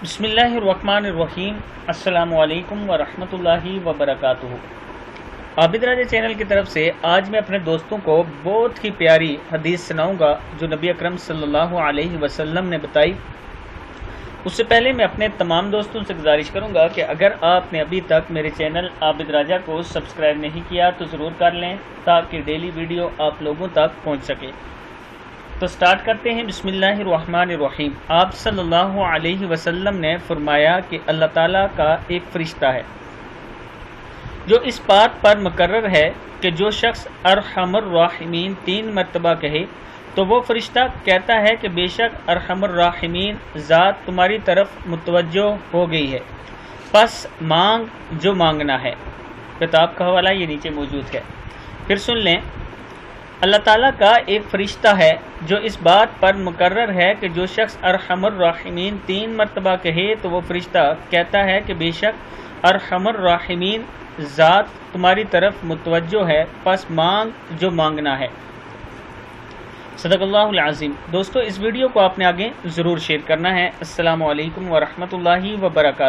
بسم اللہ الرحمن الرحیم۔ السلام علیکم ورحمۃ اللہ وبرکاتہ۔ عابد راجہ چینل کی طرف سے آج میں اپنے دوستوں کو بہت ہی پیاری حدیث سناؤں گا جو نبی اکرم صلی اللہ علیہ وسلم نے بتائی۔ اس سے پہلے میں اپنے تمام دوستوں سے گزارش کروں گا کہ اگر آپ نے ابھی تک میرے چینل عابد راجہ کو سبسکرائب نہیں کیا تو ضرور کر لیں تاکہ ڈیلی ویڈیو آپ لوگوں تک پہنچ سکے۔ تو سٹارٹ کرتے ہیں۔ بسم اللہ الرحمن الرحیم۔ آپ صلی اللہ علیہ وسلم نے فرمایا کہ اللہ تعالیٰ کا ایک فرشتہ ہے جو اس بات پر مقرر ہے کہ جو شخص ارحم الراحمین 3 مرتبہ کہے تو وہ فرشتہ کہتا ہے کہ بے شک ارحم الراحمین ذات تمہاری طرف متوجہ ہو گئی ہے، پس مانگ جو مانگنا ہے۔ کتاب کا حوالہ یہ نیچے موجود ہے۔ پھر سن لیں، اللہ تعالیٰ کا ایک فرشتہ ہے جو اس بات پر مقرر ہے کہ جو شخص ارحم الراحمین 3 مرتبہ کہے تو وہ فرشتہ کہتا ہے کہ بے شک ارحم الراحمین ذات تمہاری طرف متوجہ ہے، پس مانگ جو مانگنا ہے۔ صدق اللہ العظیم۔ دوستو، اس ویڈیو کو آپ نے آگے ضرور شیئر کرنا ہے۔ السلام علیکم ورحمۃ اللہ وبرکاتہ۔